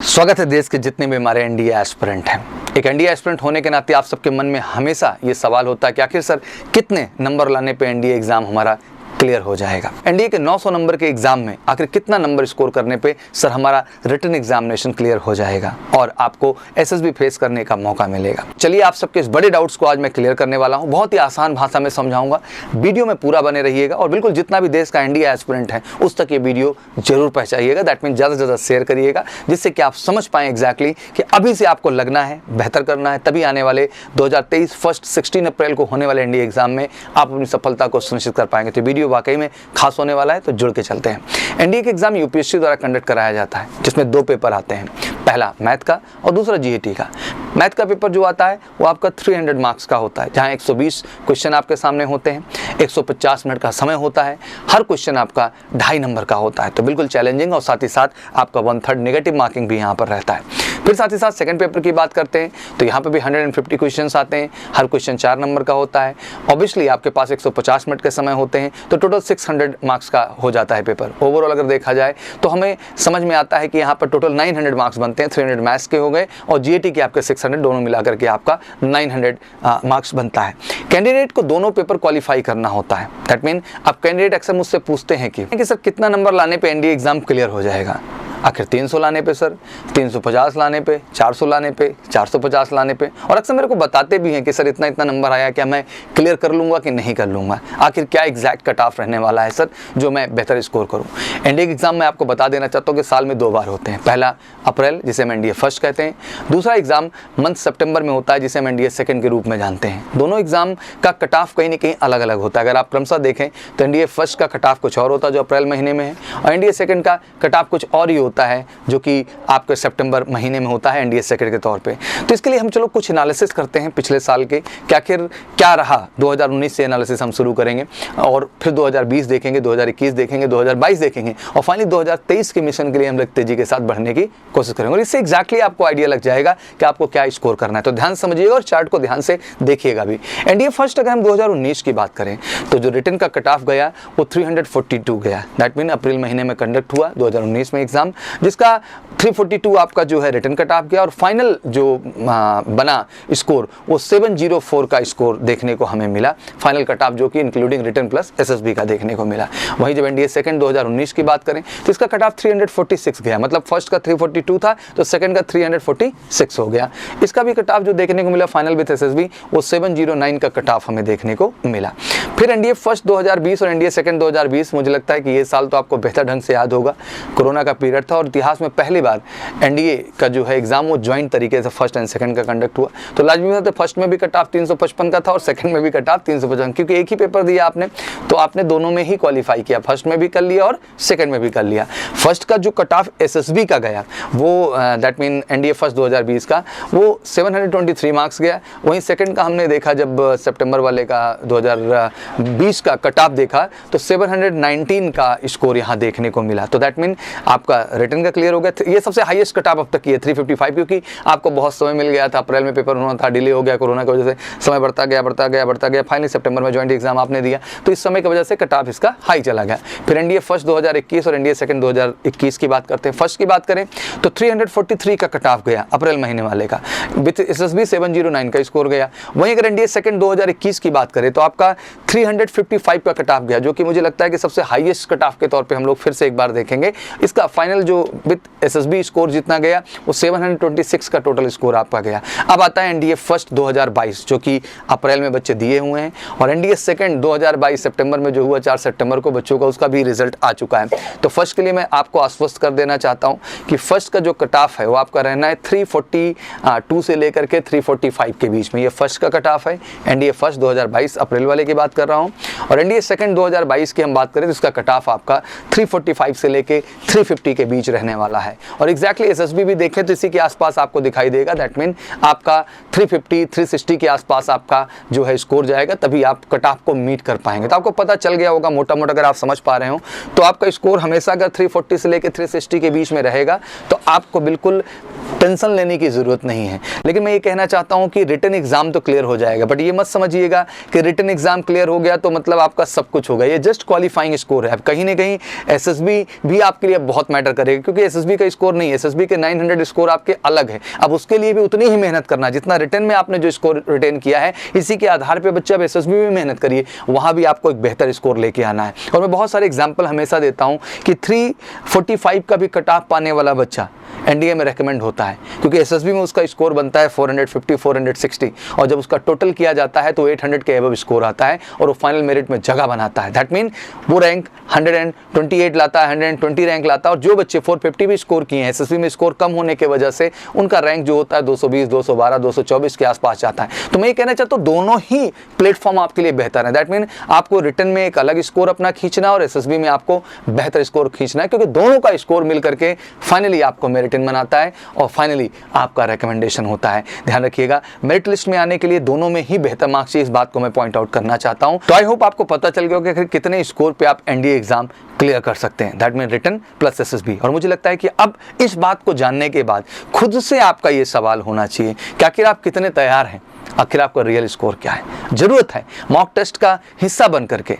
स्वागत है देश के जितने भी हमारे एनडीए एस्पिरेंट हैं। एक एनडीए एस्पिरेंट होने के नाते आप सबके मन में हमेशा ये सवाल होता है कि आखिर सर कितने नंबर लाने पे एनडीए एग्जाम हमारा क्लियर हो जाएगा। एनडीए के 900 नंबर के एग्जाम में आखिर कितना नंबर स्कोर करने पे सर हमारा रिटन एग्जामिनेशन क्लियर हो जाएगा और आपको एसएसबी फेस करने का मौका मिलेगा। चलिए आप सबके इस बड़े डाउट्स को आज मैं क्लियर करने वाला हूं। बहुत ही आसान भाषा में समझाऊंगा, वीडियो में पूरा बने रहिएगा और बिल्कुल जितना भी देश का एनडीए एस्पिरेंट है उस तक ये वीडियो जरूर पहुंचाइएगा। दैट मीन ज़्यादा से ज़्यादा शेयर करिएगा जिससे कि आप समझ पाएँ एग्जैक्टली कि अभी से आपको लगना है, बेहतर करना है, तभी आने वाले 2023 फर्स्ट 16 अप्रैल को होने वाले एनडीए एग्जाम में आप अपनी सफलता को सुनिश्चित कर पाएंगे। तो वीडियो वाकई में खास होने वाला है, तो जुड़ के चलते हैं। एनडीए के एग्जाम यूपीएससी द्वारा कंडक्ट कराया जाता है जिसमें दो पेपर आते हैं, पहला मैथ का और दूसरा जीएटी का। मैथ का पेपर जो आता है वो आपका 300 मार्क्स का होता है, जहां 120 क्वेश्चन आपके सामने होते हैं, 150 मिनट का समय होता है, हर क्वेश्चन आपका 2.5 नंबर का होता है, तो बिल्कुल चैलेंजिंग और साथ ही साथ आपका 1/3 नेगेटिव मार्किंग भी यहाँ पर रहता है। फिर साथ ही साथ सेकंड पेपर की बात करते हैं तो यहाँ पे भी 150 क्वेश्चंस आते हैं, हर क्वेश्चन 4 नंबर का होता है। ऑब्वियसली आपके पास 150 मिनट के समय होते हैं, तो टोटल 600 मार्क्स का हो जाता है पेपर। ओवरऑल अगर देखा जाए तो हमें समझ में आता है कि यहाँ पर टोटल 900 मार्क्स बनते हैं। 300 मैथ्स के हो गए और जीएटी के आपके 600, दोनों मिलाकर के आपका 900 मार्क्स बनता है। कैंडिडेट को दोनों पेपर क्वालिफाई करना होता है। दैट मीन अब कैंडिडेट अक्सर मुझसे पूछते हैं कि सर कितना नंबर लाने पे एनडीए एग्जाम क्लियर हो जाएगा। आखिर 300 लाने पे सर, 350 लाने पे, 400 लाने पे, 450 लाने पे, और अक्सर मेरे को बताते भी हैं कि सर इतना इतना नंबर आया, क्या मैं क्लियर कर लूँगा कि नहीं कर लूँगा। आखिर क्या एग्जैक्ट कट ऑफ रहने वाला है सर जो मैं बेहतर स्कोर करूँ। एनडीए के एग्जाम में आपको बता देना चाहता हूँ कि साल में 2 बार होते हैं। पहला अप्रैल जिसे हम एनडीए फर्स्ट कहते हैं, दूसरा एग्जाम मंथ सितंबर में होता है जिसे हम एनडीए सेकंड के रूप में जानते हैं। दोनों एग्जाम का कट ऑफ कहीं ना कहीं अलग अलग होता है। अगर आप क्रमशः देखें तो एनडीए फर्स्ट का कट ऑफ कुछ और होता है जो अप्रैल महीने में है, और एनडीए सेकंड का कट ऑफ कुछ और ही होता है जो कि आपके सितंबर महीने में होता है एनडीए सेकंड के तौर पे। तो इसके लिए हम चलो कुछ एनालिसिस करते हैं पिछले साल के कि आखिर क्या रहा। 2019 से एनालिसिस हम शुरू करेंगे और फिर 2020 देखेंगे, 2021 देखेंगे, 2022 देखेंगे और फाइनली 2023 के मिशन के लिए हम लोग तेजी के साथ बढ़ने की कोशिश करेंगे और इससे एग्जैक्टली आपको आइडिया लग जाएगा कि आपको क्या स्कोर करना है। तो ध्यान समझिएगा और चार्ट को ध्यान से देखिएगा भी। एनडीए फर्स्ट अगर हम 2019 की बात करें तो जो रिटन का कट ऑफ गया वो 342 गया। दैट मीन अप्रैल महीने में कंडक्ट हुआ 2019 में एग्जाम, जिसका 342 आपका जो है रिटन कट ऑफ गया और फाइनल जो बना स्कोर वो 704 का स्कोर देखने को हमें मिला। फाइनल कट ऑफ जो कि इंक्लूडिंग रिटन प्लस एसएसबी का देखने को मिला। वहीं जब एनडीए सेकंड 2019 की बात करें तो इसका कट ऑफ 346 गया, मतलब फर्स्ट का 342 था तो सेकंड का 346 हो गया। इसका भी कट ऑफ जो देखने को मिला फाइनल विद एसएसबी वो 709 का कट ऑफ हमें देखने को मिला। फिर एनडीए फर्स्ट 2020 और एनडीए सेकंड 2020, मुझे लगता है कि ये साल तो आपको बेहतर ढंग से याद होगा। कोरोना का पीरियड था और इतिहास में पहली बार एनडीए का जो है एग्जाम वो ज्वाइंट तरीके से फर्स्ट एंड सेकंड का कंडक्ट हुआ। तो लाजमी बात है फर्स्ट में भी कट ऑफ 355 का था और सेकंड में भी कट ऑफ 355, क्योंकि एक ही पेपर दिया आपने तो आपने दोनों में ही क्वालिफाई किया, फर्स्ट में भी कर लिया और सेकंड में भी कर लिया। फर्स्ट का जो कट ऑफ एसएसबी का गया वो दैट मीन एनडीए फर्स्ट 2020 का वो 723 मार्क्स गया। वहीं सेकंड का हमने देखा जब सितंबर वाले का 2020 का कट ऑफ देखा तो 719 का स्कोर यहाँ देखने को मिला। तो दैट मीन आपका रिटन का क्लियर हो गया। ये सबसे हाईएस्ट कट ऑफ अब तक ये 355, क्योंकि आपको बहुत समय मिल गया था। अप्रैल में पेपर होना था, डिले हो गया कोरोना की वजह से, समय बढ़ता गया। फाइनली सितंबर में ज्वाइंट एग्जाम आपने दिया तो इस समय की वजह से कट ऑफ इसका हाई चला गया। फिर एनडीए फर्स्ट 2021 और एनडीए सेकंड 2021 की बात करते हैं। फर्स्ट की बात करें तो 343 का कट ऑफ गया अप्रैल महीने वाले का, विद एसएसबी 709 का स्कोर गया। वहीं अगर एनडीए सेकंड 2021 की बात करें तो आपका 355 का कट ऑफ गया, जो कि मुझे लगता है कि सबसे हाईएस्ट कट ऑफ के तौर पे हम लोग फिर से एक बार देखेंगे। इसका फाइनल जो विद एसएसबी स्कोर जितना गया वो 726 का टोटल स्कोर आपका गया। अब आता है एनडीए फर्स्ट 2022 जो कि अप्रैल में बच्चे दिए हुए हैं, और एनडीए सेकंड 2022 सितंबर में जो हुआ 4 सितंबर को बच्चों का, उसका भी रिजल्ट आ चुका है। तो फर्स्ट के लिए मैं आपको आश्वस्त कर देना चाहता हूं कि फर्स्ट का जो कट ऑफ है वो आपका रहना है 342 से लेकर के 345 के बीच में। ये फर्स्ट का कट ऑफ है एनडीए फर्स्ट 2022 अप्रैल वाले की बात कर रहा हूं। और एनडीए सेकंड 2022 की हम बात करें तो इसका कट ऑफ आपका 345 से लेके 350 के बीच रहने वाला है। और एग्जैक्टली एसएसबी भी देखें तो इसी के आसपास आपको दिखाई देगा। दैट मीन आपका 350 360 के आसपास आपका जो है स्कोर जाएगा, तभी आप कट ऑफ को मीट कर पाएंगे। तो आपको पता चल गया होगा मोटा मोटा, अगर आप समझ पा रहे हो तो आपका स्कोर हमेशा अगर 340 से लेकर 360 के बीच में रहेगा तो आपको बिल्कुल टेंशन लेने की ज़रूरत नहीं है। लेकिन मैं ये कहना चाहता हूँ कि रिटन एग्ज़ाम तो क्लियर हो जाएगा, बट ये मत समझिएगा कि रिटन एग्ज़ाम क्लियर हो गया तो मतलब आपका सब कुछ हो गया। ये जस्ट क्वालिफाइंग स्कोर है। अब कहीं ना कहीं एसएसबी भी आपके लिए बहुत मैटर करेगा, क्योंकि एसएसबी का स्कोर नहीं है, एसएसबी के 900 स्कोर आपके अलग है। अब उसके लिए भी उतनी ही मेहनत करना जितना रिटन में आपने जो स्कोर रिटेन किया है, इसी के आधार पर बच्चे अब एसएसबी में मेहनत करिए, वहाँ भी आपको एक बेहतर स्कोर लेके आना है। और मैं बहुत सारे एग्जाम्पल हमेशा देता हूँ कि 345 का भी कट ऑफ पाने वाला बच्चा एनडीए में रेकमेंड होता है, क्योंकि एसएसबी में उसका स्कोर बनता है 450 460, और जब उसका टोटल किया जाता है तो 800 के एबव स्कोर आता है और वो फाइनल मेरिट में जगह बनाता है। दैट मीन वो रैंक 128 लाता है, 120 रैंक लाता है। और जो बच्चे 450 भी स्कोर किए हैं, एसएसबी में स्कोर कम होने की वजह से उनका रैंक जो होता है 220 212 224 के आसपास जाता है। तो मैं ये कहना चाहता हूँ दोनों ही प्लेटफॉर्म आपके लिए बेहतर है। दैट मीन आपको रिटन में एक अलग स्कोर अपना खींचना और एसएसबी में आपको बेहतर स्कोर खींचना है, क्योंकि दोनों का स्कोर मिल करके फाइनली आपको मेरिट बनाता है और फाइनली आपका रिकमेंडेशन होता है। ध्यान रखिएगा, मेरिट लिस्ट में आने के लिए दोनों में ही बेहतर मार्क्स चाहिए, इस बात को मैं पॉइंट आउट करना चाहता हूं। तो आई होप आपको पता चल गया कि कितने स्कोर पे आप एनडीए एग्जाम क्लियर कर सकते हैं। That mean written plus SSB. और मुझे लगता है कि अब इस बात को जानने के बाद खुद से आपका ये सवाल होना चाहिए कि आखिर आप कितने तैयार हैं, आखिर आपका रियल स्कोर क्या है। जरूरत है मॉक टेस्ट का हिस्सा बन करके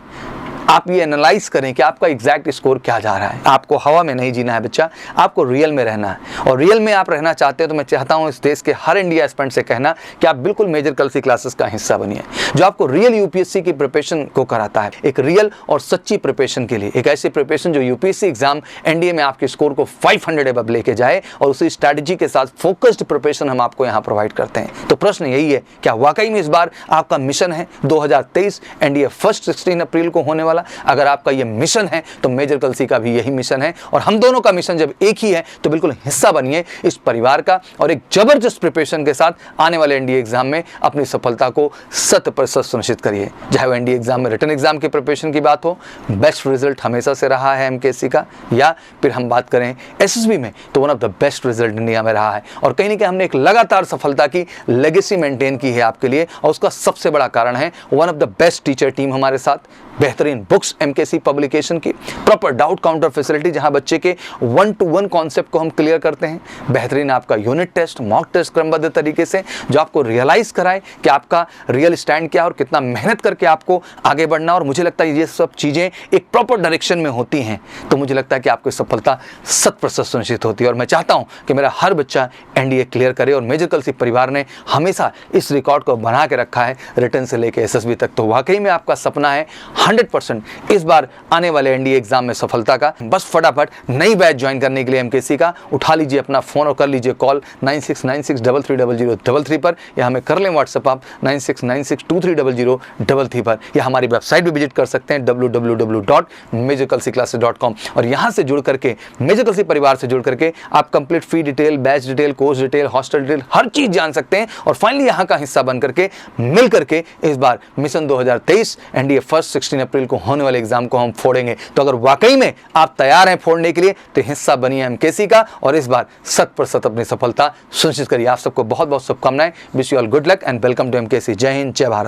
आप ये एनालाइज करें कि आपका एग्जैक्ट स्कोर क्या जा रहा है। आपको हवा में नहीं जीना है बच्चा, आपको रियल में रहना है। और रियल में आप रहना चाहते हैं तो मैं चाहता हूं इस देश के हर इंडिया एस्पिरेंट से कहना कि आप बिल्कुल मेजर कलसी क्लासेस का हिस्सा बनिए, जो आपको रियल यूपीएससी की प्रिपरेशन को कराता है, एक रियल और सच्ची प्रिपरेशन के लिए, एक ऐसी प्रिपरेशन जो यूपीएससी एग्जाम एनडीए में आपके स्कोर को 500 एबव लेके जाए, और उसी स्ट्रैटेजी के साथ फोकस्ड प्रिपरेशन हम आपको यहाँ प्रोवाइड करते हैं। तो प्रश्न यही है, क्या वाकई में इस बार आपका मिशन है 2023 एनडीए फर्स्ट 16 अप्रैल को होने वाला? अगर आपका ये मिशन है तो मेजर कलसी का भी यही मिशन है, और हम दोनों का मिशन जब एक ही है तो बिल्कुल हिस्सा बनिए इस परिवार का, और एक जबरदस्त प्रिपरेशन के साथ आने वाले एनडीए एग्जाम में अपनी सफलता को 100% सुनिश्चित करिए। चाहे वो एनडीए एग्जाम में रिटन एग्जाम की प्रिपरेशन की बात हो, बेस्ट रिजल्ट हमेशा से रहा है एमकेएससी का, या फिर हम बात करें एसएसबी में तो one of the best result India में रहा है। और कहीं ना कहीं हमने एक लगातार सफलता की लेगेसी मेंटेन की है आपके लिए, और उसका सबसे बड़ा कारण है one of the best teacher team हमारे साथ, बेहतरीन बुक्स एमकेएससी पब्लिकेशन की, प्रॉपर डाउट काउंटर फैसिलिटी जहां बच्चे के 1-to-1 कॉन्सेप्ट को हम क्लियर करते हैं, बेहतरीन आपका यूनिट टेस्ट, मॉक टेस्ट क्रमबद्ध तरीके से जो आपको रियलाइज कराए कि आपका रियल स्टैंड क्या है और कितना मेहनत करके आपको आगे बढ़ना। और मुझे लगता है ये सब चीज़ें एक प्रॉपर डायरेक्शन में होती हैं तो मुझे लगता है कि आपकी सफलता 100% सुनिश्चित होती है। और मैं चाहता हूँ कि मेरा हर बच्चा एनडीए क्लियर करे, और मेजर कलसी परिवार ने हमेशा इस रिकॉर्ड को बना के रखा है रिटर्न से लेकर एसएसबी तक। तो वाकई में आपका सपना है 100% इस बार आने वाले एनडीए एग्जाम में सफलता का। बस फटाफट नई बैच ज्वाइन करने के लिए एमकेएससी का उठा लीजिए अपना फोन और कर लीजिए कॉल 9696330033 पर, या हमें कर लें व्हाट्सएप आप 9696230033 पर, या हमारी वेबसाइट भी विजिट कर सकते हैं www.majorkalsiclasses.com। और यहाँ से जुड़ करके मेजर कलसी परिवार से जुड़ करके आप complete fee detail, batch detail, course detail, hostel detail, हर चीज जान सकते हैं, और फाइनली यहाँ का हिस्सा बन करके मिल करके इस बार मिशन 2023 एनडीए फर्स्ट 16 अप्रैल को होने वाले एग्जाम को हम फोड़ेंगे। तो अगर वाकई में आप तैयार हैं फोड़ने के लिए तो हिस्सा बनिए एमकेएससी का, और इस बार 100% अपनी सफलता सुनिश्चित करिए। आप सबको बहुत बहुत शुभकामनाएं। Wish you all good luck and welcome to MKSC. जय हिंद, जय भारत।